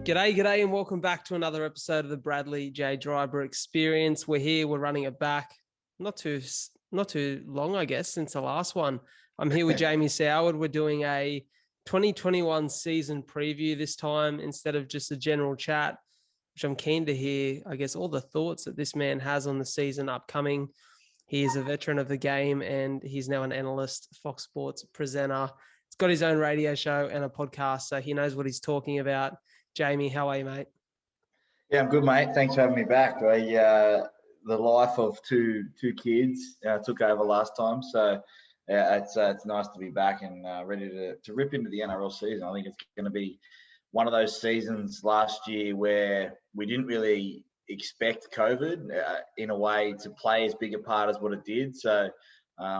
G'day, and welcome back to another episode of the Bradley J. Dryber Experience. We're here, we're running it back. Not too long, I guess, since the last one. I'm here with Jamie Soward. We're doing a 2021 season preview this time instead of just a general chat, which I'm keen to hear, I guess, all the thoughts that this man has on the season upcoming. He is a veteran of the game and he's now an analyst, Fox Sports presenter. He's got his own radio show and a podcast, so he knows what he's talking about. Jamie, how are you, mate? Yeah, I'm good, mate. Thanks for having me back. The life of two kids took over last time, so it's nice to be back and ready to rip into the NRL season. I think it's going to be one of those seasons last year where we didn't really expect COVID in a way to play as big a part as what it did. So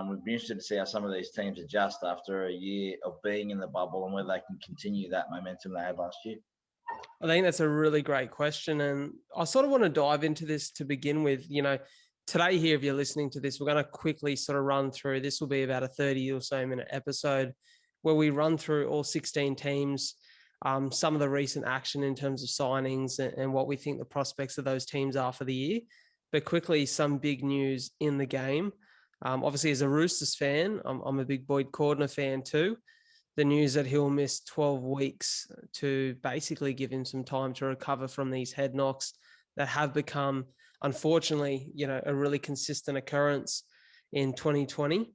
we'd be interested to see how some of these teams adjust after a year of being in the bubble and whether they can continue that momentum they had last year. I think that's a really great question. And I sort of want to dive into this to begin with. You know, today here, if you're listening to this, we're going to quickly sort of run through. This will be about a 30 or so minute episode where we run through all 16 teams, some of the recent action in terms of signings and what we think the prospects of those teams are for the year. But quickly, some big news in the game. Obviously, as a Roosters fan, I'm a big Boyd Cordner fan too. The news that he'll miss 12 weeks to basically give him some time to recover from these head knocks that have become, unfortunately, a really consistent occurrence in 2020.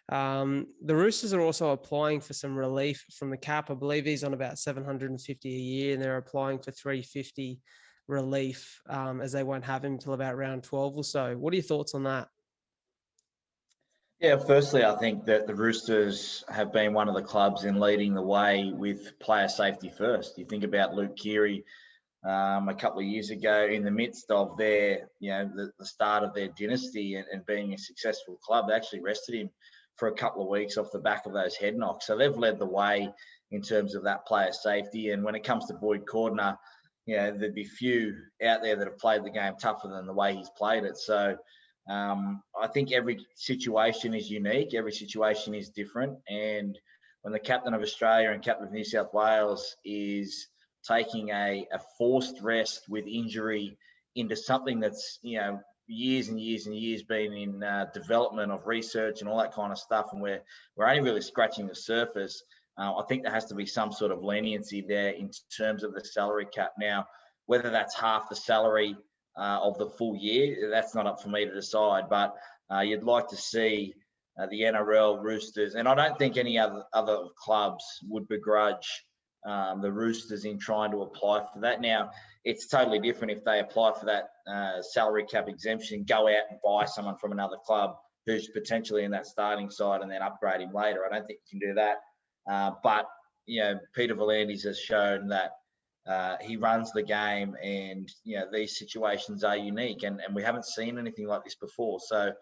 The Roosters are also applying for some relief from the cap. I believe he's on about $750 a year, and they're applying for $350 relief as they won't have him until about round 12 or so. What are your thoughts on that? Yeah, firstly, I think that the Roosters have been one of the clubs in leading the way with player safety first. You think about Luke Keary a couple of years ago in the midst of their, the start of their dynasty and being a successful club, they actually rested him for a couple of weeks off the back of those head knocks. So they've led the way in terms of that player safety. And when it comes to Boyd Cordner, there'd be few out there that have played the game tougher than the way he's played it. So I think every situation is unique. Every situation is different. And when the captain of Australia and captain of New South Wales is taking a forced rest with injury into something that's, years and years and years been in development of research and all that kind of stuff, and we're only really scratching the surface, I think there has to be some sort of leniency there in terms of the salary cap. Now, whether that's half the salary of the full year, that's not up for me to decide, but you'd like to see the NRL, Roosters, and I don't think any other clubs would begrudge the Roosters in trying to apply for that. Now, it's totally different if they apply for that salary cap exemption, go out and buy someone from another club who's potentially in that starting side and then upgrade him later. I don't think you can do that. But Peter V'landys has shown that he runs the game, and these situations are unique, and we haven't seen anything like this before. So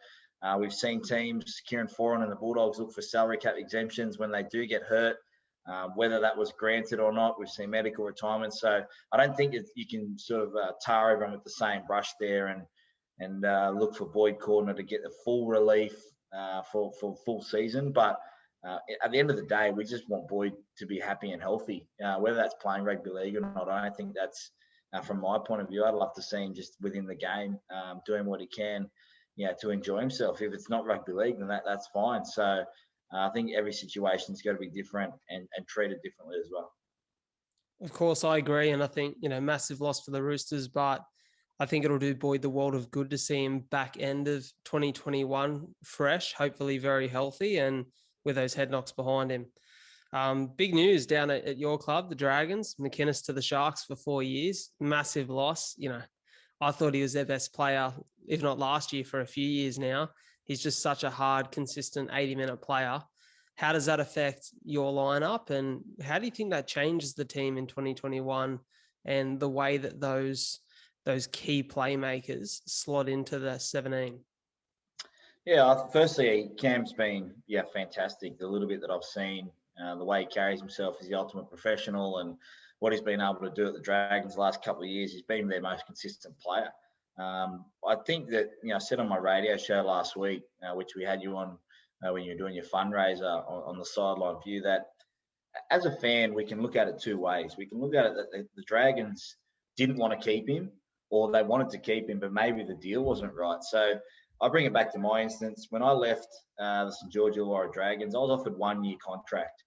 we've seen teams, Kieran Foran and the Bulldogs, look for salary cap exemptions when they do get hurt, whether that was granted or not. We've seen medical retirement. So I don't think you can sort of tar everyone with the same brush there and look for Boyd Cordner to get the full relief for full season. But at the end of the day, we just want Boyd to be happy and healthy, whether that's playing rugby league or not. I don't think that's, from my point of view, I'd love to see him just within the game, doing what he can, to enjoy himself. If it's not rugby league, then that's fine. So I think every situation's got to be different and treated differently as well. Of course, I agree. And I think, massive loss for the Roosters, but I think it'll do Boyd the world of good to see him back end of 2021 fresh, hopefully very healthy and with those head knocks behind him. Big news down at your club, the Dragons. McInnes to the Sharks for 4 years. Massive loss. I thought he was their best player, if not last year, for a few years now. He's just such a hard, consistent 80-minute player. How does that affect your lineup, and how do you think that changes the team in 2021 and the way that those key playmakers slot into the 17? Yeah, firstly, Cam's been fantastic. The little bit that I've seen, the way he carries himself is the ultimate professional, and what he's been able to do at the Dragons the last couple of years, he's been their most consistent player. I think that, I said on my radio show last week, which we had you on when you were doing your fundraiser on the Sideline View, that as a fan, we can look at it two ways. We can look at it that the Dragons didn't want to keep him, or they wanted to keep him, but maybe the deal wasn't right. So I bring it back to my instance. When I left the St George Illawarra Dragons, I was offered 1 year contract.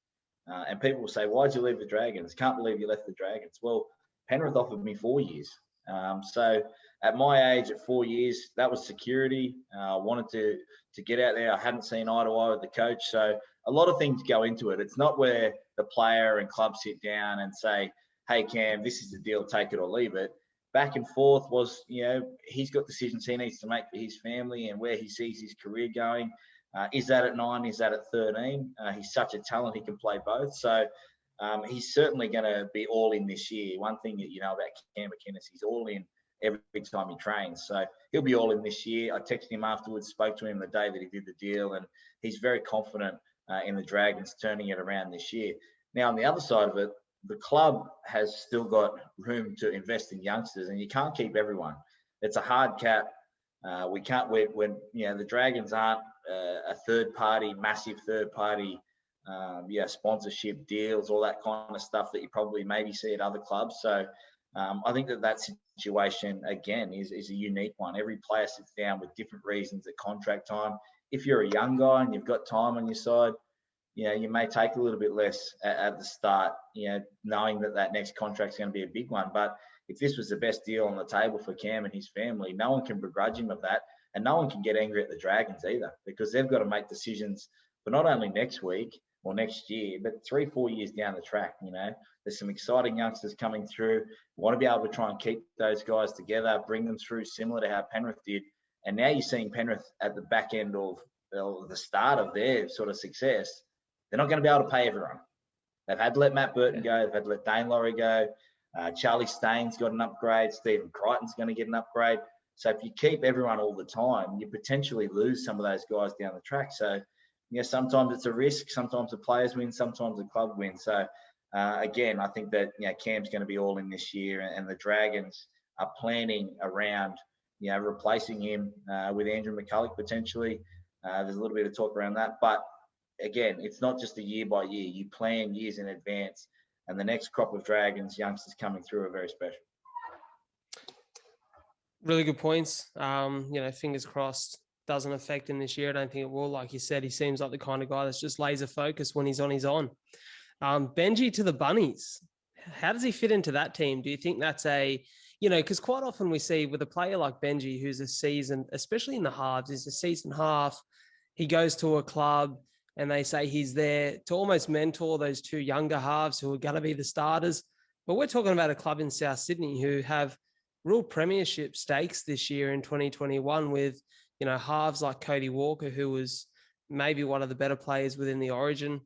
And people will say, why'd you leave the Dragons? Can't believe you left the Dragons. Well, Penrith offered me 4 years. So at my age, at 4 years, that was security. I wanted to get out there. I hadn't seen eye to eye with the coach. So a lot of things go into it. It's not where the player and club sit down and say, hey, Cam, this is the deal, take it or leave it. Back and forth was, he's got decisions he needs to make for his family and where he sees his career going. Is that at 9? Is that at 13? He's such a talent, he can play both. So he's certainly going to be all in this year. One thing that you know about Cam McInnes, he's all in every time he trains. So he'll be all in this year. I texted him afterwards, spoke to him the day that he did the deal, and he's very confident in the Dragons turning it around this year. Now, on the other side of it, the club has still got room to invest in youngsters, and you can't keep everyone. It's a hard cap. We can't, when the Dragons aren't a third party, massive third party, sponsorship deals, all that kind of stuff that you probably maybe see at other clubs. So I think that situation, again, is a unique one. Every player sits down with different reasons at contract time. If you're a young guy and you've got time on your side, you may take a little bit less at the start, knowing that next contract's going to be a big one. But if this was the best deal on the table for Cam and his family, no one can begrudge him of that. And no one can get angry at the Dragons either, because they've got to make decisions for not only next week or next year, but 3-4 years down the track. There's some exciting youngsters coming through. We want to be able to try and keep those guys together, bring them through similar to how Penrith did. And now you're seeing Penrith at the back end of the start of their sort of success. They're not going to be able to pay everyone. They've had to let Matt Burton go. They've had to let Dane Laurie go. Charlie Staines got an upgrade. Stephen Crichton's going to get an upgrade. So if you keep everyone all the time, you potentially lose some of those guys down the track. So, sometimes it's a risk. Sometimes the players win. Sometimes the club wins. So, again, I think that, Cam's going to be all in this year, and the Dragons are planning around, replacing him with Andrew McCulloch potentially. There's a little bit of talk around that. But, again, it's not just a year by year. You plan years in advance, and the next crop of Dragons youngsters coming through are very special. Really good points. Fingers crossed doesn't affect him this year. I don't think it will. Like you said, he seems like the kind of guy that's just laser focused when he's on, he's on. Benji to the Bunnies. How does he fit into that team? Do you think that's because quite often we see with a player like Benji, who's a seasoned, especially in the halves, is a seasoned half, he goes to a club and they say he's there to almost mentor those two younger halves who are going to be the starters. But we're talking about a club in South Sydney who have real premiership stakes this year in 2021 with, halves like Cody Walker, who was maybe one of the better players within the Origin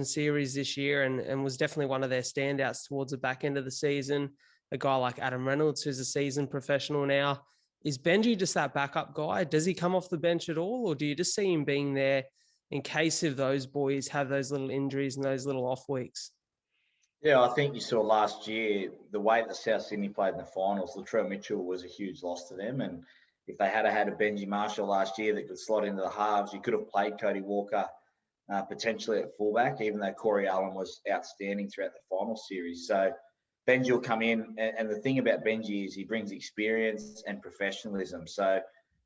series this year and was definitely one of their standouts towards the back end of the season. A guy like Adam Reynolds, who's a seasoned professional now. Is Benji just that backup guy? Does he come off the bench at all? Or do you just see him being there in case of those boys have those little injuries and those little off weeks? Yeah, I think you saw last year the way that South Sydney played in the finals. Latrell Mitchell was a huge loss to them, and if they had a Benji Marshall last year that could slot into the halves, you could have played Cody Walker potentially at fullback, even though Corey Allen was outstanding throughout the final series. So Benji will come in, and the thing about Benji is he brings experience and professionalism. So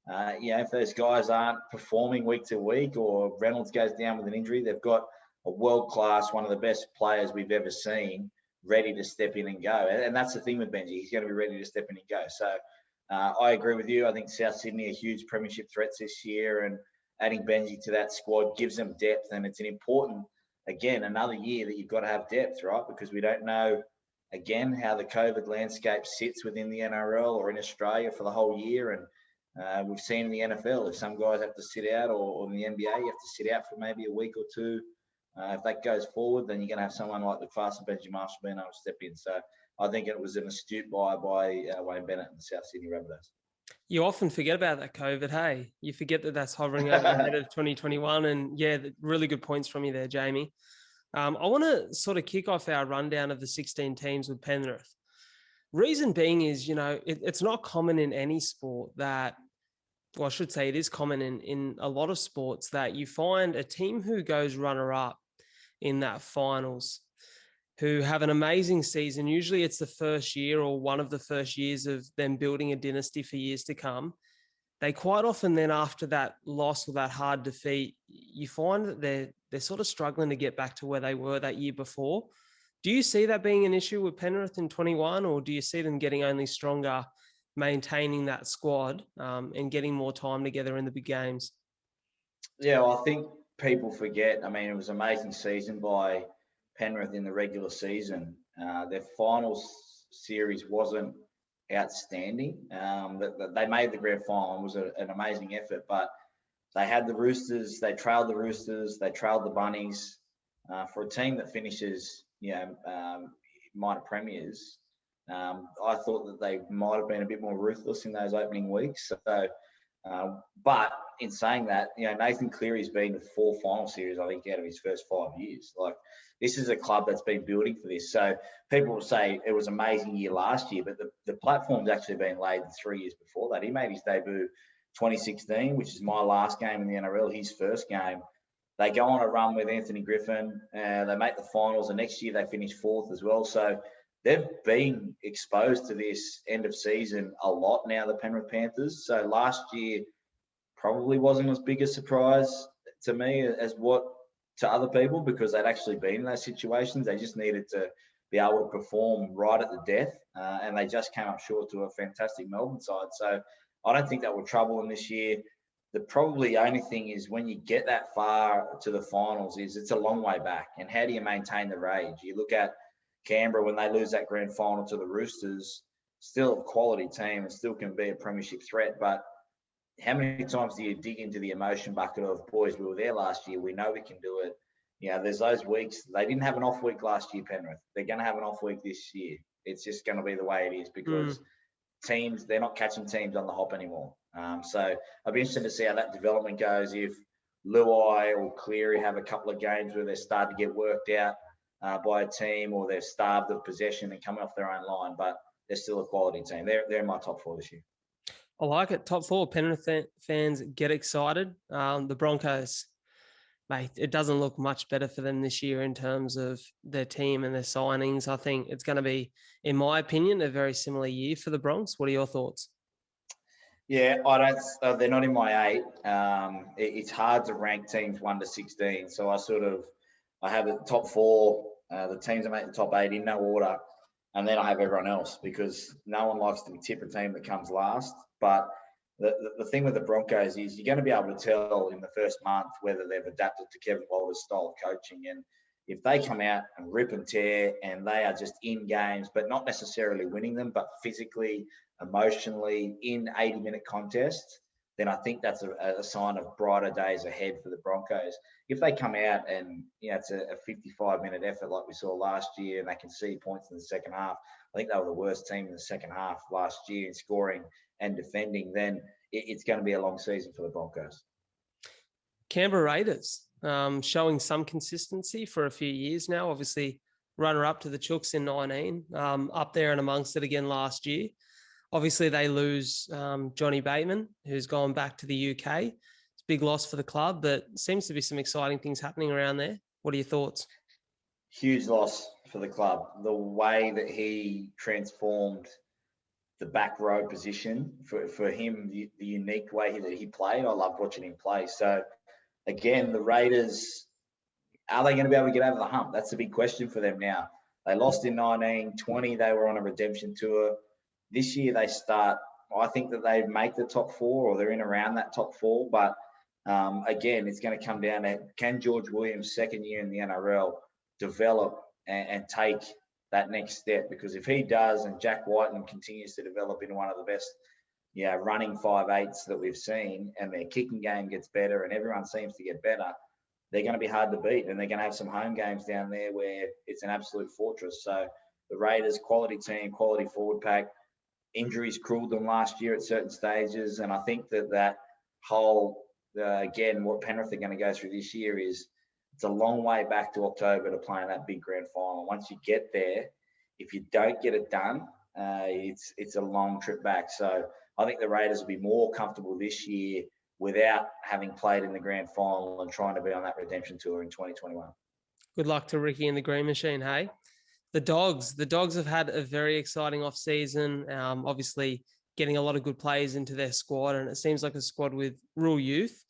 if those guys aren't performing week to week, or Reynolds goes down with an injury, they've got a world-class, one of the best players we've ever seen, ready to step in and go. And that's the thing with Benji. He's going to be ready to step in and go. So I agree with you. I think South Sydney are huge premiership threats this year, and adding Benji to that squad gives them depth. And it's an important, again, another year that you've got to have depth, right? Because we don't know, again, how the COVID landscape sits within the NRL or in Australia for the whole year. And we've seen in the NFL, if some guys have to sit out, or in the NBA, you have to sit out for maybe a week or two. If that goes forward, then you're going to have someone like the class of Benji Marshall being able to step in. So I think it was an astute buy by Wayne Bennett and the South Sydney Rabbitohs. You often forget about that COVID, hey? You forget that that's hovering over the head of 2021. And yeah, really good points from you there, Jamie. I want to sort of kick off our rundown of the 16 teams with Penrith. Reason being is, it's not common in any sport that, well, I should say it is common in a lot of sports that you find a team who goes runner-up in that finals, who have an amazing season. Usually it's the first year or one of the first years of them building a dynasty for years to come. They quite often then, after that loss or that hard defeat, you find that they're sort of struggling to get back to where they were that year before. Do you see that being an issue with Penrith in 21, or do you see them getting only stronger, maintaining that squad and getting more time together in the big games? Yeah, well, I think people forget. I mean, it was an amazing season by Penrith in the regular season. Their finals series wasn't outstanding. They made the grand final. It was an amazing effort, but they had the Roosters. They trailed the Roosters. They trailed the Bunnies. For a team that finishes, minor premiers, I thought that they might have been a bit more ruthless in those opening weeks. So, but in saying that, Nathan Cleary's been to 4 final series, I think, out of his first 5 years. Like, this is a club that's been building for this. So people will say it was an amazing year last year, but the platform's actually been laid 3 years before that. He made his debut 2016, which is my last game in the NRL, his first game. They go on a run with Anthony Griffin, and they make the finals, and next year they finish 4th as well. So they've been exposed to this end of season a lot now, the Penrith Panthers. So last year probably wasn't as big a surprise to me as what to other people, because they'd actually been in those situations. They just needed to be able to perform right at the death, and they just came up short to a fantastic Melbourne side. So I don't think that will trouble them this year. The probably only thing is, when you get that far to the finals, is it's a long way back. And how do you maintain the rage? You look at Canberra when they lose that grand final to the Roosters, still a quality team and still can be a premiership threat. But how many times do you dig into the emotion bucket of, boys, we were there last year, we know we can do it? There's those weeks. They didn't have an off week last year, Penrith. They're going to have an off week this year. It's just going to be the way it is, because teams, they're not catching teams on the hop anymore. So I'd be interested to see how that development goes. If Luai or Cleary have a couple of games where they're starting to get worked out by a team, or they're starved of possession and coming off their own line, but they're still a quality team. They're in my top 4 this year. I like it. Top 4. Penrith fans get excited. The Broncos, mate, it doesn't look much better for them this year in terms of their team and their signings. I think it's going to be, in my opinion, a very similar year for the Bronx. What are your thoughts? Yeah, I don't. They're not in my 8. It's hard to rank teams 1 to 16. So I have the top 4, the teams that make the top 8 in no order, and then I have everyone else, because no one likes to tip a team that comes last. But the thing with the Broncos is, you're going to be able to tell in the first month whether they've adapted to Kevin Walter's style of coaching. And if they come out and rip and tear, and they are just in games, but not necessarily winning them, but physically, emotionally, in 80-minute contests, then I think that's a sign of brighter days ahead for the Broncos. If they come out and it's a 55-minute effort like we saw last year, and they can see points in the second half, I think they were the worst team in the second half last year in scoring and defending, then it's going to be a long season for the Broncos. Canberra Raiders, showing some consistency for a few years now. Obviously, runner-up to the Chooks in 19, up there and amongst it again last year. Obviously, they lose Johnny Bateman, who's gone back to the UK. It's a big loss for the club, but seems to be some exciting things happening around there. What are your thoughts? Huge loss for the club. The way that he transformed the back row position for him, the unique way that he played, I loved watching him play. So, again, the Raiders, are they going to be able to get over the hump? That's the big question for them now. They lost in 19, 20, they were on a redemption tour. This year they start, I think that they make the top 4, or they're in around that top 4. But again, it's going to come down to, can George Williams' second year in the NRL develop and take that next step? Because if he does, and Jack Whiten continues to develop into one of the best running 5'8" that we've seen, and their kicking game gets better and everyone seems to get better, they're going to be hard to beat, and they're going to have some home games down there where it's an absolute fortress. So the Raiders, quality team, quality forward pack. Injuries cruelled them last year at certain stages, and I think that whole, again, what Penrith are going to go through this year is, it's a long way back to October to playing that big grand final. Once you get there, if you don't get it done, it's a long trip back. So I think the Raiders will be more comfortable this year without having played in the grand final and trying to be on that redemption tour in 2021. Good luck to Ricky and the Green Machine, hey? The Dogs have had a very exciting off-season, obviously getting a lot of good players into their squad, and it seems like a squad with real youth,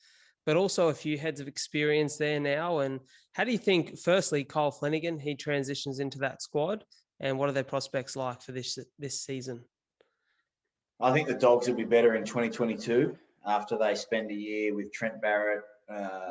but also a few heads of experience there now. And how do you think, firstly, Kyle Flanagan, he transitions into that squad, and what are their prospects like for this season? I think the Dogs will be better in 2022 after they spend a year with Trent Barrett.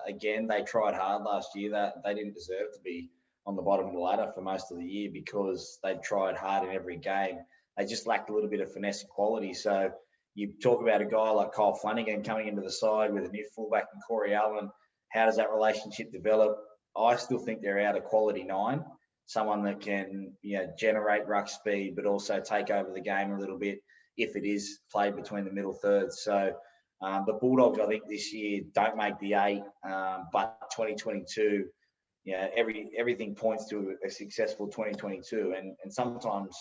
Again, they tried hard last year. That they didn't deserve to be on the bottom of the ladder for most of the year because they tried hard in every game. They just lacked a little bit of finesse and quality. So you talk about a guy like Kyle Flanagan coming into the side with a new fullback in Corey Allen. How does that relationship develop? I still think they're out of quality 9, someone that can generate ruck speed, but also take over the game a little bit if it is played between the middle thirds. So the Bulldogs, I think this year don't make the 8, but 2022, everything points to a successful 2022. And sometimes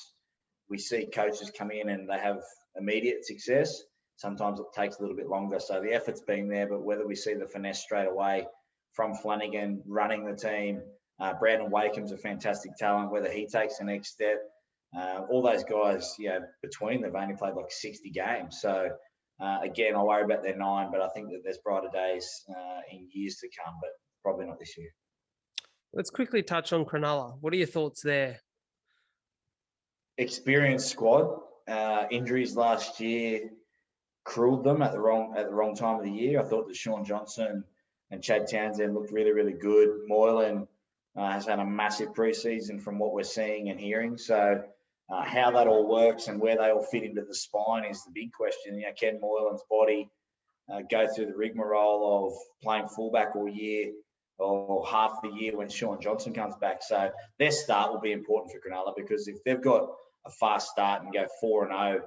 we see coaches come in and they have immediate success. Sometimes it takes a little bit longer. So the effort's been there, but whether we see the finesse straight away from Flanagan running the team, Brandon Wakeham's a fantastic talent, whether he takes the next step. All those guys, between them, have only played like 60 games. So, again, I worry about their 9, but I think that there's brighter days in years to come, but probably not this year. Let's quickly touch on Cronulla. What are your thoughts there? Experienced squad. Injuries last year cruelled them at the wrong time of the year. I thought that Sean Johnson and Chad Townsend looked really, really good. Moylan has had a massive preseason from what we're seeing and hearing. So how that all works and where they all fit into the spine is the big question. Can Moylan's body go through the rigmarole of playing fullback all year or half the year when Sean Johnson comes back? So their start will be important for Cronulla because if they've got a fast start and go 4-0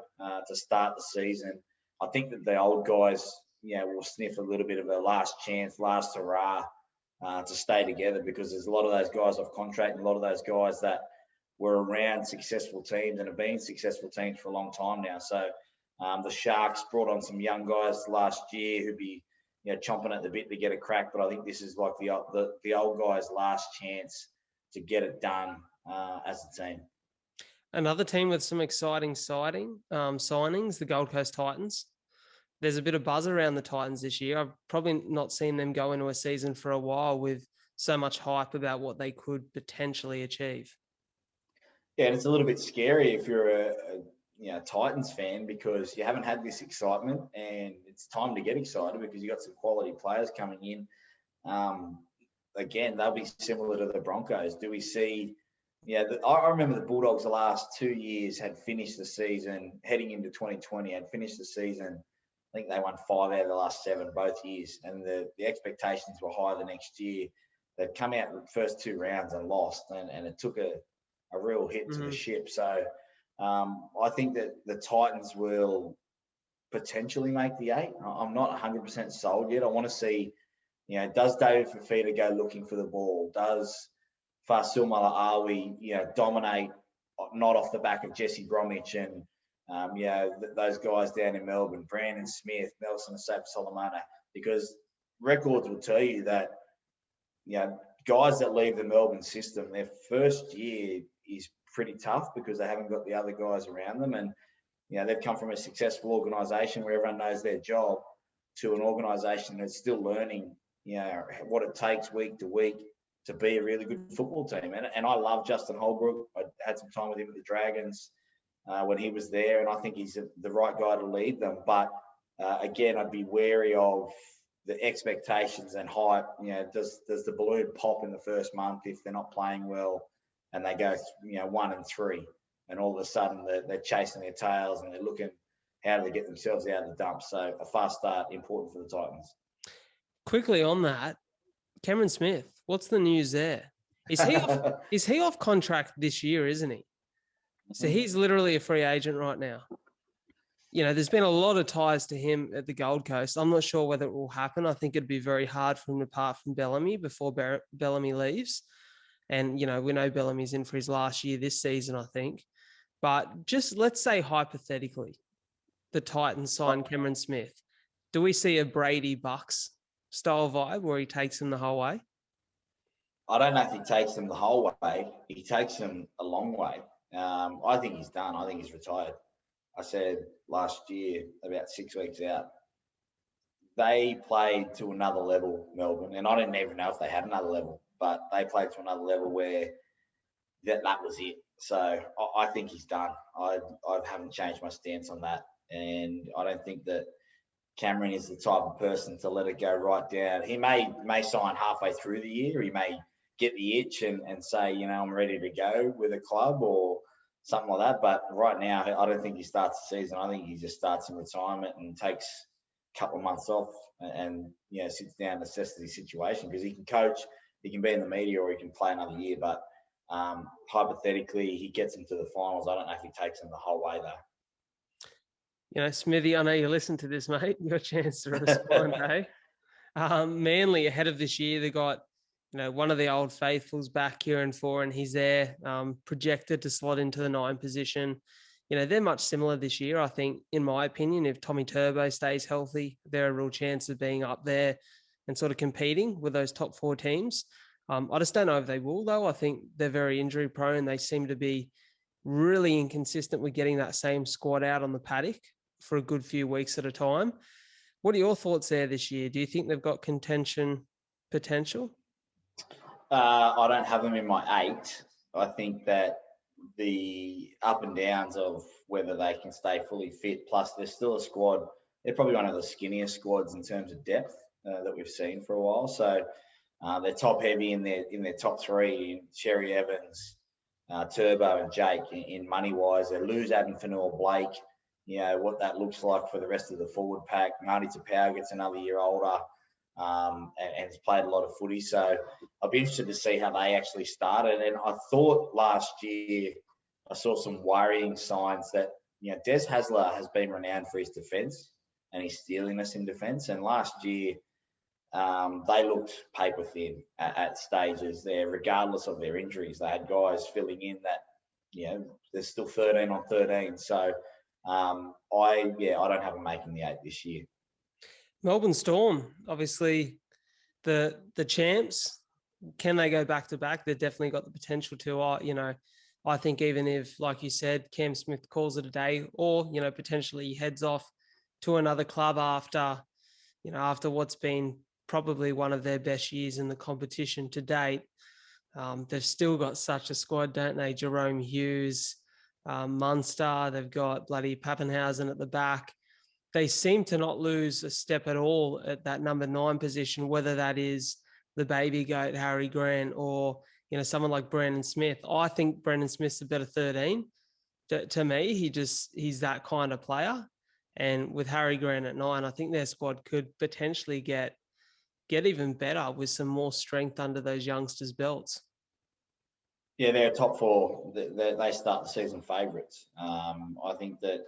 to start the season, I think that the old guys, will sniff a little bit of a last chance, last hurrah to stay together because there's a lot of those guys off contract and a lot of those guys that were around successful teams and have been successful teams for a long time now. So the Sharks brought on some young guys last year who'd be chomping at the bit to get a crack, but I think this is like the old guys' last chance to get it done as a team. Another team with some exciting signings, the Gold Coast Titans. There's a bit of buzz around the Titans this year. I've probably not seen them go into a season for a while with so much hype about what they could potentially achieve. Yeah, and it's a little bit scary if you're a Titans fan because you haven't had this excitement and it's time to get excited because you've got some quality players coming in. Again, they'll be similar to the Broncos. Do we see I remember the Bulldogs the last 2 years had finished the season, heading into 2020, had finished the season. I think they won 5 out of the last 7 both years, and the expectations were high the next year. They'd come out the first 2 rounds and lost, and it took a real hit to the ship. So I think that the Titans will potentially make the 8. I'm not 100% sold yet. I want to see, does David Fafita go looking for the ball? Does Fasil Malaawi, dominate, not off the back of Jesse Bromwich and, those guys down in Melbourne, Brandon Smith, Nelson Asaf-Solomona, because records will tell you that, guys that leave the Melbourne system, their first year is pretty tough because they haven't got the other guys around them. And, they've come from a successful organisation where everyone knows their job to an organisation that's still learning, what it takes week to week to be a really good football team. And I love Justin Holbrook. I had some time with him at the Dragons when he was there, and I think he's the right guy to lead them. But again, I'd be wary of the expectations and hype. Does the balloon pop in the first month if they're not playing well and they go 1-3 and all of a sudden they're chasing their tails and they're looking how do they get themselves out of the dump? So a fast start important for the Titans. Quickly on that, Cameron Smith, what's the news there? Is he off contract this year, isn't he? So he's literally a free agent right now. There's been a lot of ties to him at the Gold Coast. I'm not sure whether it will happen. I think it'd be very hard for him to part from Bellamy before Bellamy leaves. And, we know Bellamy's in for his last year this season, I think. But just let's say hypothetically, the Titans sign Cameron Smith. Do we see a Brady Bucks style vibe where he takes him the whole way? I don't know if he takes them the whole way. He takes them a long way. I think he's done. I think he's retired. I said last year, about 6 weeks out, they played to another level, Melbourne, and I didn't even know if they had another level, but they played to another level where that was it. So I think he's done. I haven't changed my stance on that, and I don't think that Cameron is the type of person to let it go right down. He may sign halfway through the year. He may get the itch and say, I'm ready to go with a club or something like that. But right now, I don't think he starts the season. I think he just starts in retirement and takes a couple of months off and sits down and assesses the situation, because he can coach, he can be in the media, or he can play another year. But hypothetically, he gets into the finals. I don't know if he takes them the whole way, though. Smithy, I know you listen to this, mate. Your chance to respond, eh? Manly ahead of this year, they got, one of the old faithfuls back here and he's there, projected to slot into the 9 position. They're much similar this year, I think, in my opinion. If Tommy Turbo stays healthy, they're a real chance of being up there and sort of competing with those top 4 teams. I just don't know if they will, though. I think they're very injury prone. They seem to be really inconsistent with getting that same squad out on the paddock for a good few weeks at a time. What are your thoughts there this year? Do you think they've got contention potential? I don't have them in my 8. I think that the up and downs of whether they can stay fully fit, plus they're still a squad. They're probably one of the skinniest squads in terms of depth that we've seen for a while. So they're top heavy in their top 3, Sherry Evans, Turbo and Jake in money wise. They lose Adam Fanua-Blake. What that looks like for the rest of the forward pack. Marty Tapau gets another year older and has played a lot of footy. So I'll be interested to see how they actually started. And I thought last year I saw some worrying signs that, Des Hasler has been renowned for his defence and his steeliness in defence. And last year they looked paper thin at stages there, regardless of their injuries. They had guys filling in that, they're still 13 on 13. So I don't have them making the 8 this year. Melbourne Storm, obviously the champs. Can they go back to back? They've definitely got the potential to. I think even if, like you said, Cam Smith calls it a day, or potentially he heads off to another club after what's been probably one of their best years in the competition to date. They've still got such a squad, don't they? Jerome Hughes, Munster, they've got bloody Pappenhausen at the back. They seem to not lose a step at all at that number 9 position, whether that is the baby goat, Harry Grant, or, someone like Brandon Smith. I think Brandon Smith's a better 13. To me, he's that kind of player. And with Harry Grant at 9, I think their squad could potentially get even better with some more strength under those youngsters' belts. Yeah, they're top 4. They start the season favourites. I think that,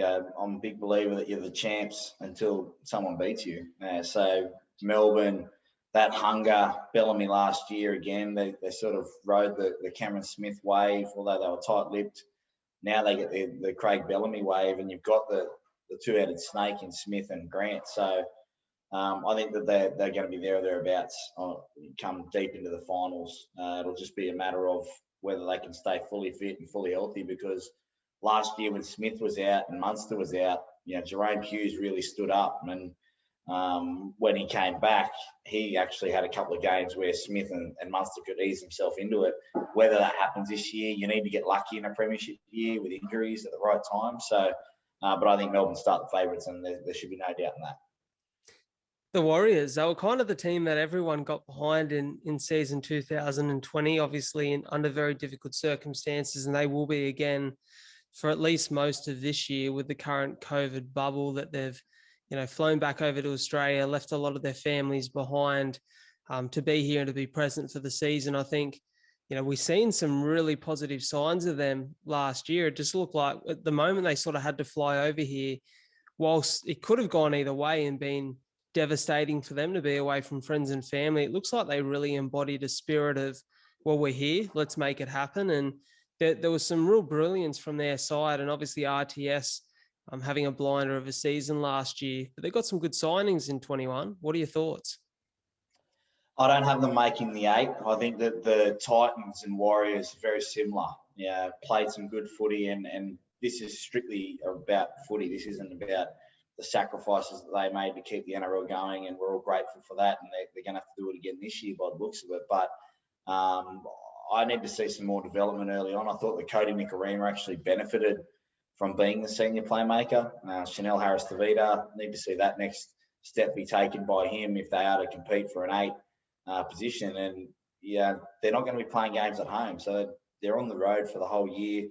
I'm a big believer that you're the champs until someone beats you. So Melbourne, that hunger, Bellamy last year again, they sort of rode the Cameron Smith wave, although they were tight-lipped. Now they get the Craig Bellamy wave, and you've got the two-headed snake in Smith and Grant. So I think that they're going to be there or thereabouts come deep into the finals. It'll just be a matter of whether they can stay fully fit and fully healthy, because last year when Smith was out and Munster was out, Jerome Hughes really stood up. And when he came back, he actually had a couple of games where Smith and Munster could ease himself into it. Whether that happens this year, you need to get lucky in a premiership year with injuries at the right time. So, but I think Melbourne start the favourites, and there should be no doubt in that. The Warriors, they were kind of the team that everyone got behind in season 2020, obviously under very difficult circumstances, and they will be again for at least most of this year with the current COVID bubble that they've, flown back over to Australia, left a lot of their families behind to be here and to be present for the season. I think, we've seen some really positive signs of them last year. It just looked like at the moment they sort of had to fly over here, whilst it could have gone either way and been devastating for them to be away from friends and family. It looks like they really embodied a spirit of, well, we're here, let's make it happen. And there was some real brilliance from their side, and obviously RTS having a blinder of a season last year, but they got some good signings in 21. What are your thoughts? I don't have them making the 8. I think that the Titans and Warriors are very similar. Yeah, played some good footy, and this is strictly about footy. This isn't about the sacrifices that they made to keep the NRL going, and we're all grateful for that. And they're going to have to do it again this year by the looks of it. But I need to see some more development early on. I thought that Cody Nikorima actually benefited from being the senior playmaker. Chanel Harris-Tavita, need to see that next step be taken by him if they are to compete for an 8 position. And yeah, they're not going to be playing games at home. So they're on the road for the whole year.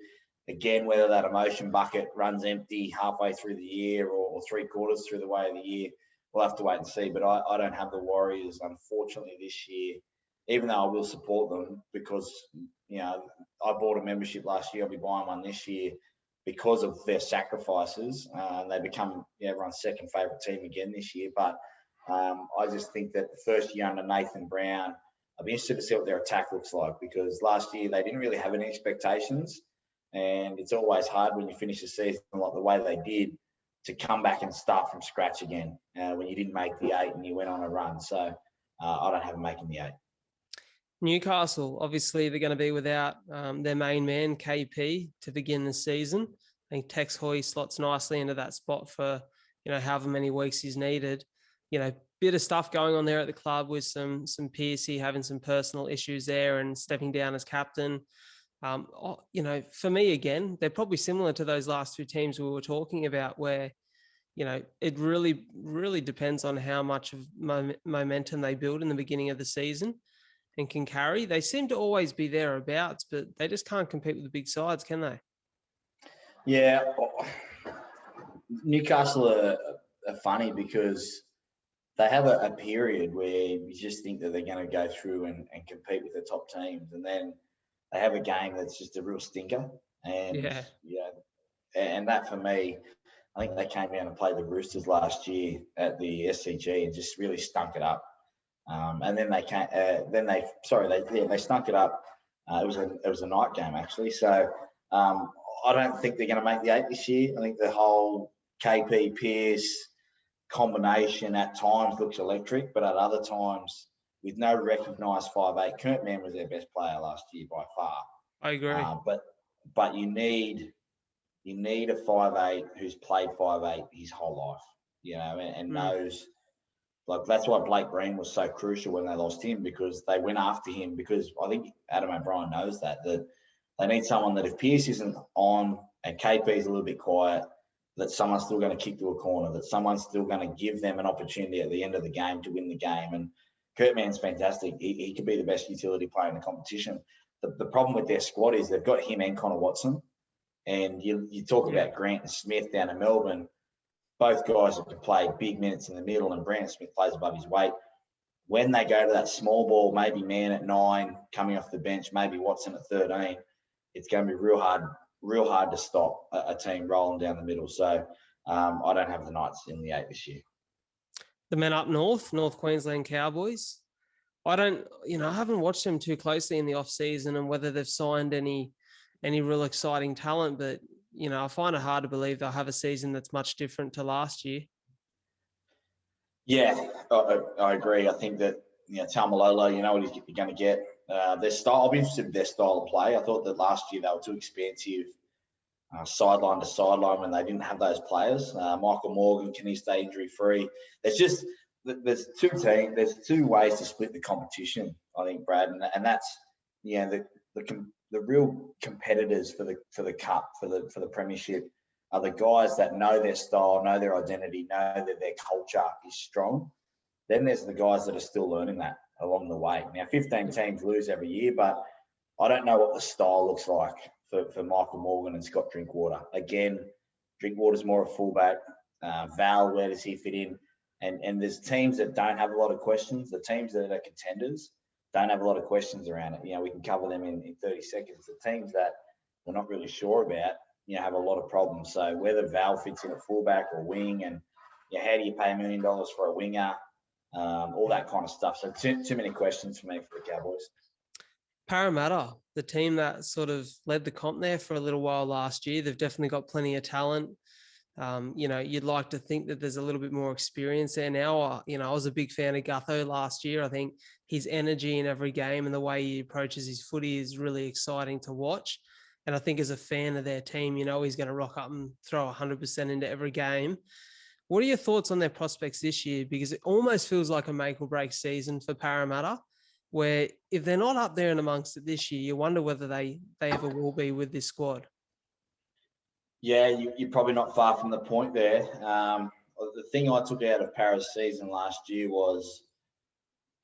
Again, whether that emotion bucket runs empty halfway through the year or 3/4 through the way of the year, we'll have to wait and see. But I don't have the Warriors, unfortunately, this year, even though I will support them because, I bought a membership last year. I'll be buying one this year because of their sacrifices. They become everyone's second favourite team again this year. But I just think that the first year under Nathan Brown, I'll be interested to see what their attack looks like because last year they didn't really have any expectations. And it's always hard when you finish a season like the way they did to come back and start from scratch again when you didn't make the 8 and you went on a run. So I don't have them making the 8. Newcastle, obviously, they're going to be without their main man, KP, to begin the season. I think Tex Hoy slots nicely into that spot for, however many weeks he's needed. Bit of stuff going on there at the club with some Piercy having some personal issues there and stepping down as captain. For me, again, they're probably similar to those last 2 teams we were talking about where, it really, really depends on how much of momentum they build in the beginning of the season and can carry. They seem to always be thereabouts, but they just can't compete with the big sides, can they? Yeah. Newcastle are funny because they have a period where you just think that they're going to go through and compete with the top teams. And then they have a game that's just a real stinker. And, and that for me, I think they came down and played the Roosters last year at the SCG and just really stunk it up. And then they stunk it up. It was a night game actually. So I don't think they're going to make the 8 this year. I think the whole KP Pierce combination at times looks electric, but at other times with no recognised 5'8", Kurt Mann was their best player last year by far. I agree. But you need a 5'8" who's played 5'8" his whole life, and knows. Like that's why Blake Green was so crucial when they lost him because they went after him because I think Adam O'Brien knows that they need someone that if Pierce isn't on and KP is a little bit quiet, that someone's still going to kick to a corner, that someone's still going to give them an opportunity at the end of the game to win the game. And Kurt Mann's fantastic. He could be the best utility player in the competition. The problem with their squad is they've got him and Connor Watson. And you talk about Grant and Smith down in Melbourne. Both guys have played big minutes in the middle, and Brandon Smith plays above his weight. When they go to that small ball, maybe Mann at 9, coming off the bench, maybe Watson at 13, it's going to be real hard to stop a team rolling down the middle. So I don't have the Knights in the 8 this year. The men up north, North Queensland Cowboys. I haven't watched them too closely in the off season and whether they've signed any real exciting talent, but I find it hard to believe they'll have a season that's much different to last year. Yeah, I agree. I think that Taumalolo, you know what he's going to get. Their style, I'll be interested in their style of play. I thought that last year they were too expansive, sideline to sideline when they didn't have those players. Michael Morgan, can he stay injury free? There's 2 teams. There's 2 ways to split the competition. I think, Brad, and that's the real competitors for the cup, for the premiership, are the guys that know their style, know their identity, know that their culture is strong. Then there's the guys that are still learning that along the way. Now, 15 teams lose every year, but I don't know what the style looks like for Michael Morgan and Scott Drinkwater. Again, Drinkwater's more a fullback. Val, where does he fit in? And there's teams that don't have a lot of questions. The teams that are contenders don't have a lot of questions around it. We can cover them in 30 seconds. The teams that we're not really sure about, have a lot of problems. So whether Val fits in a fullback or wing, and how do you pay $1 million for a winger, all that kind of stuff. So too many questions for me for the Cowboys. Parramatta, the team that sort of led the comp there for a little while last year, they've definitely got plenty of talent. You'd like to think that there's a little bit more experience there now. I was a big fan of Gutho last year. I think his energy in every game and the way he approaches his footy is really exciting to watch. And I think as a fan of their team, he's going to rock up and throw 100% into every game. What are your thoughts on their prospects this year? Because it almost feels like a make or break season for Parramatta, where if they're not up there and amongst it this year, you wonder whether they ever will be with this squad. Yeah, you're probably not far from the point there. The thing I took out of Parra's season last year was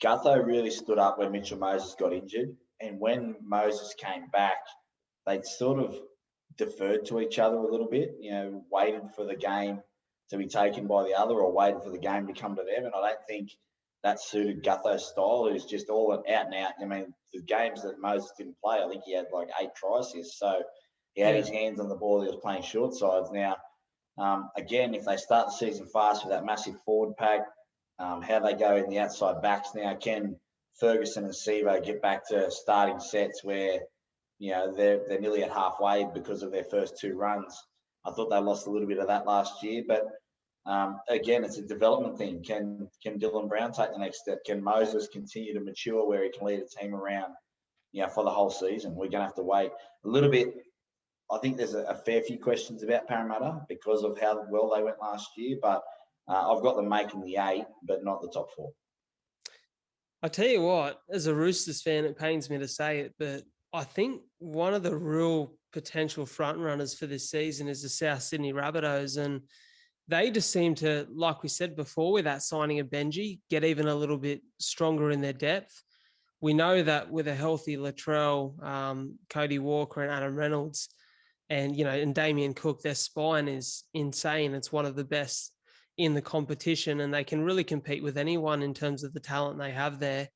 Gutho really stood up when Mitchell Moses got injured. And when Moses came back, they'd sort of deferred to each other a little bit, waited for the game to be taken by the other or waited for the game to come to them. And I don't think that suited Gutho's style. It was just all out and out. I mean, the games that Moses didn't play, I think he had like 8 try assists. So he had his hands on the ball. He was playing short sides. Now, again, if they start the season fast with that massive forward pack, how they go in the outside backs now, can Ferguson and Sevo get back to starting sets where, they're nearly at halfway because of their first 2 runs. I thought they lost a little bit of that last year, but again, it's a development thing. Can Dylan Brown take the next step? Can Moses continue to mature where he can lead a team around, for the whole season? We're going to have to wait a little bit. I think there's a fair few questions about Parramatta because of how well they went last year, but I've got them making the 8, but not the top 4. I tell you what, as a Roosters fan, it pains me to say it, but I think one of the real potential front runners for this season is the South Sydney Rabbitohs. And they just seem to, like we said before, with that signing of Benji, get even a little bit stronger in their depth. We know that with a healthy Latrell, Cody Walker and Adam Reynolds and Damian Cook, their spine is insane. It's one of the best in the competition, and they can really compete with anyone in terms of the talent they have there.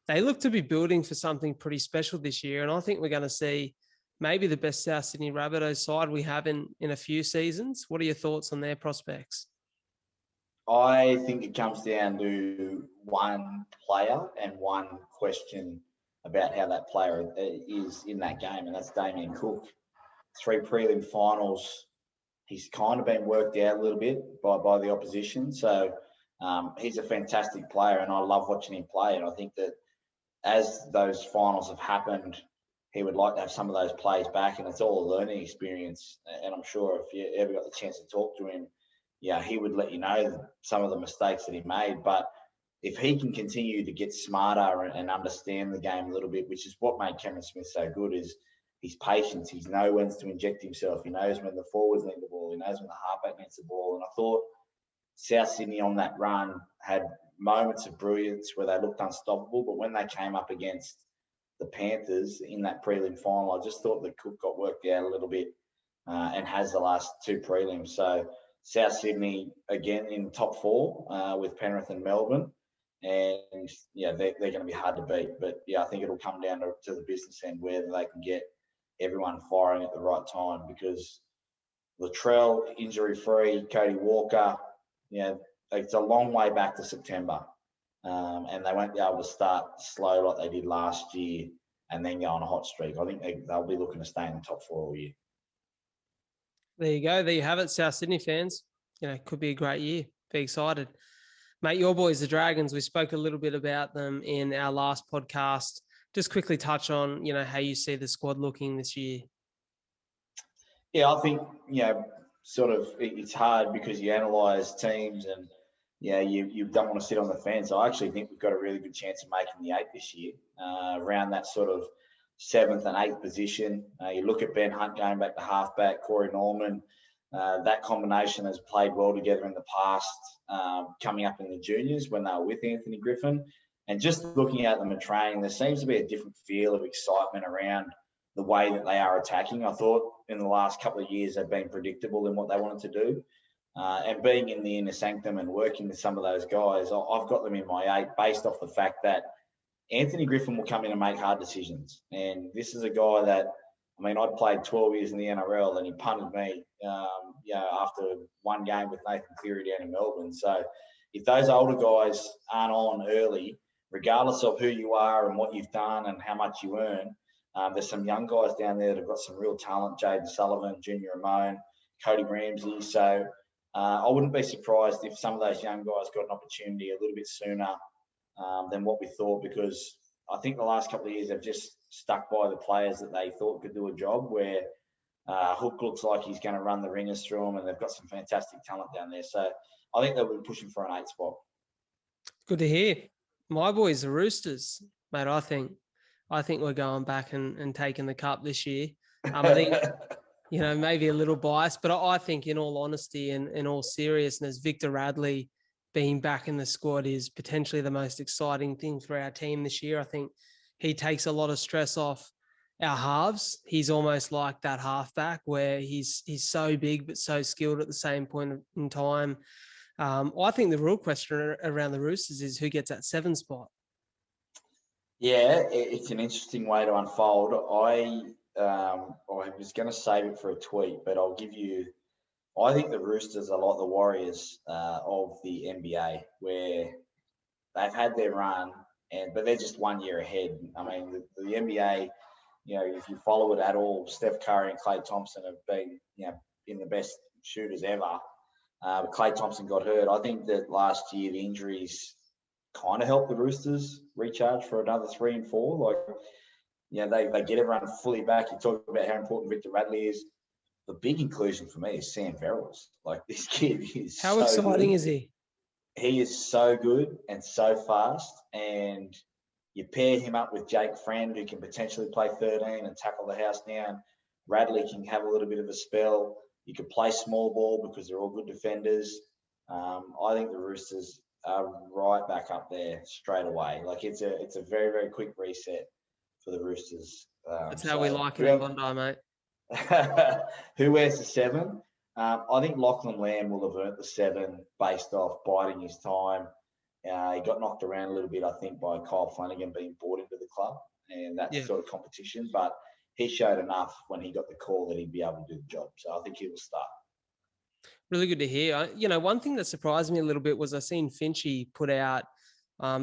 They look to be building for something pretty special this year, and I think we're going to see maybe the best South Sydney Rabbitohs side we have in a few seasons. What are your thoughts on their prospects? I think it comes down to one player and one question about how that player is in that game, and that's Damian Cook. 3 prelim finals. He's kind of been worked out a little bit by the opposition. So he's a fantastic player, and I love watching him play. And I think that as those finals have happened, he would like to have some of those plays back, and it's all a learning experience. And I'm sure if you ever got the chance to talk to him, he would let you know some of the mistakes that he made. But if he can continue to get smarter and understand the game a little bit, which is what made Cameron Smith so good, is his patience. He knows when to inject himself. He knows when the forwards need the ball. He knows when the halfback needs the ball. And I thought South Sydney on that run had moments of brilliance where they looked unstoppable. But when they came up against the Panthers in that prelim final, I just thought that Cook got worked out a little bit and has the last 2 prelims. So South Sydney, again, in top 4 with Penrith and Melbourne. And, they're going to be hard to beat. But, I think it'll come down to the business end where they can get everyone firing at the right time, because Latrell, injury-free, Cody Walker, it's a long way back to September. And they won't be able to start slow like they did last year and then go on a hot streak. I think they'll be looking to stay in the top 4 all year. There you go. There you have it, South Sydney fans. Could be a great year. Be excited. Mate, your boys, the Dragons, we spoke a little bit about them in our last podcast. Just quickly touch on, how you see the squad looking this year. Yeah, I think, sort of it's hard because you analyse teams and, you don't want to sit on the fence. I actually think we've got a really good chance of making the 8 this year, around that sort of 7th and 8th position. You look at Ben Hunt going back to halfback, Corey Norman. That combination has played well together in the past, coming up in the juniors when they were with Anthony Griffin. And just looking at them and training, there seems to be a different feel of excitement around the way that they are attacking. I thought in the last couple of years they've been predictable in what they wanted to do. And being in the inner sanctum and working with some of those guys, I've got them in my 8 based off the fact that Anthony Griffin will come in and make hard decisions. And this is a guy that, I'd played 12 years in the NRL and he punted me, after one game with Nathan Cleary down in Melbourne. So if those older guys aren't on early, regardless of who you are and what you've done and how much you earn, there's some young guys down there that have got some real talent. Jaden Sullivan, Junior Ramon, Cody Ramsey. So I wouldn't be surprised if some of those young guys got an opportunity a little bit sooner than what we thought, because I think the last couple of years they've just stuck by the players that they thought could do a job, where Hook looks like he's going to run the ringers through them, and they've got some fantastic talent down there. So I think they'll be pushing for an 8 spot. Good to hear. My boys, the Roosters, mate, I think we're going back and taking the cup this year. I think, maybe a little biased, but I think in all honesty and in all seriousness, Victor Radley being back in the squad is potentially the most exciting thing for our team this year. I think he takes a lot of stress off our halves. He's almost like that halfback where he's so big but so skilled at the same point in time. I think the real question around the Roosters is who gets that 7 spot. Yeah, it's an interesting way to unfold. I was going to save it for a tweet, but I'll give you. I think the Roosters are like the Warriors of the NBA, where they've had their run, but they're just 1 year ahead. I mean, the NBA, if you follow it at all, Steph Curry and Klay Thompson have been, in the best shooters ever. But Klay Thompson got hurt. I think that last year the injuries kind of helped the Roosters recharge for another 3 and 4. They get everyone fully back. You talk about how important Victor Radley is. The big inclusion for me is Sam Verrills. This kid is how exciting is he? He is so good and so fast. And you pair him up with Jake Friend, who can potentially play 13 and tackle the house down. Radley can have a little bit of a spell. You could play small ball because they're all good defenders. I think the Roosters are right back up there straight away. It's a very, very quick reset for the Roosters. That's how we like it in Bondi, mate. Who wears the 7? I think Lachlan Lamb will have earned the 7 based off biding his time. He got knocked around a little bit, I think, by Kyle Flanagan being brought into the club and that sort of competition. But he showed enough when he got the call that he'd be able to do the job. So I think he will start. Really good to hear. One thing that surprised me a little bit was I seen Finchy put out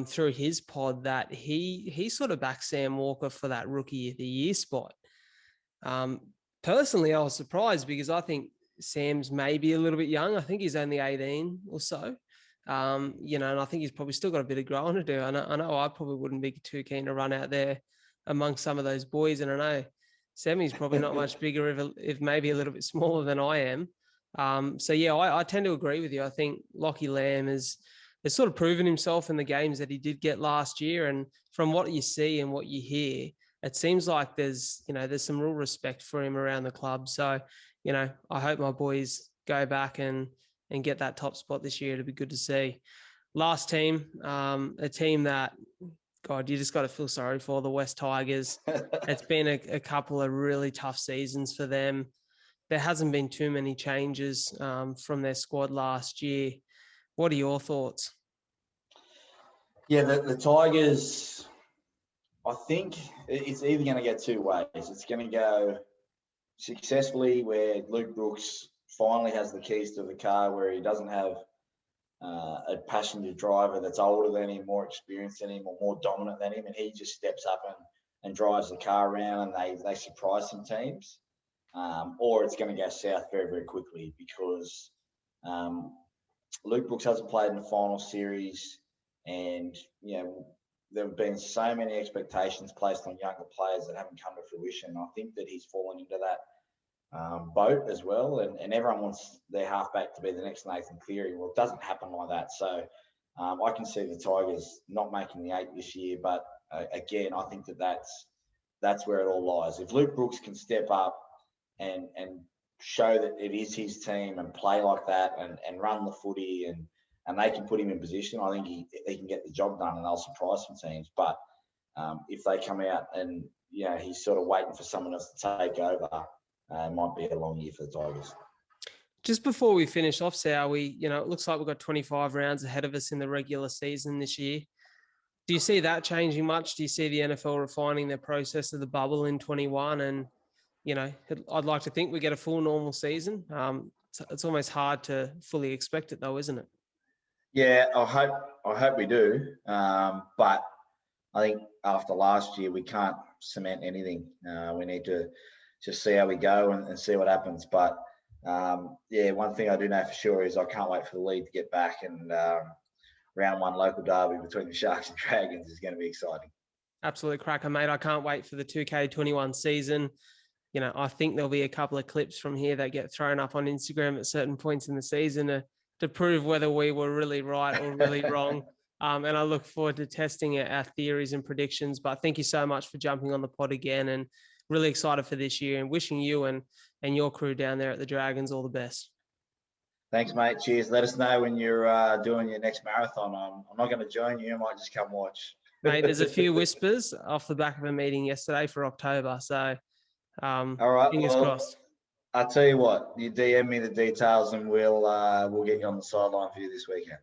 through his pod that he sort of backed Sam Walker for that Rookie of the Year spot. Personally, I was surprised because I think Sam's maybe a little bit young. I think he's only 18 or so. And I think he's probably still got a bit of growing to do. I know I probably wouldn't be too keen to run out there among some of those boys. And I know Sammy's probably not much bigger, if maybe a little bit smaller than I am. I tend to agree with you. I think Lachie Lamb has sort of proven himself in the games that he did get last year. And from what you see and what you hear, it seems like there's some real respect for him around the club. So, I hope my boys go back and get that top spot this year. It'll be good to see. Last team, a team that, God, you just got to feel sorry for, the West Tigers. It's been a couple of really tough seasons for them. There hasn't been too many changes from their squad last year. What are your thoughts? Yeah, the Tigers, I think it's either going to go 2 ways. It's going to go successfully where Luke Brooks finally has the keys to the car, where he doesn't have a passenger driver that's older than him, more experienced than him, or more dominant than him, and he just steps up and drives the car around and they surprise some teams. Or it's going to go south very, very quickly because Luke Brooks hasn't played in the final series, and there have been so many expectations placed on younger players that haven't come to fruition. I think that he's fallen into that boat as well, and everyone wants their halfback to be the next Nathan Cleary. Well, it doesn't happen like that. So I can see the Tigers not making the 8 this year, but again, I think that's where it all lies. If Luke Brooks can step up and show that it is his team and play like that and run the footy and they can put him in position, I think he can get the job done and they'll surprise some teams. But if they come out and he's sort of waiting for someone else to take over, it might be a long year for the Tigers. Just before we finish off, Sow, it looks like we've got 25 rounds ahead of us in the regular season this year. Do you see that changing much? Do you see the NFL refining their process of the bubble in 21? And, I'd like to think we get a full normal season. It's almost hard to fully expect it though, isn't it? Yeah, I hope we do. But I think after last year, we can't cement anything. We need to just see how we go and see what happens. But one thing I do know for sure is I can't wait for the league to get back, and round one local derby between the Sharks and Dragons is going to be exciting. Absolute cracker, mate. I can't wait for the 2K21 season. I think there'll be a couple of clips from here that get thrown up on Instagram at certain points in the season to prove whether we were really right or really wrong. And I look forward to testing our theories and predictions. But thank you so much for jumping on the pod again, and really excited for this year, and wishing you and your crew down there at the Dragons all the best. Thanks, mate. Cheers. Let us know when you're doing your next marathon. I'm not going to join you. I might just come watch. Mate, there's a few whispers off the back of a meeting yesterday for October. So, all right, fingers crossed. I'll tell you what, you DM me the details and we'll get you on the sideline for you this weekend.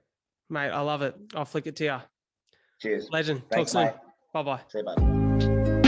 Mate, I love it. I'll flick it to you. Cheers. Legend. Thanks, Talk soon. mate. Bye-bye. See you, bye.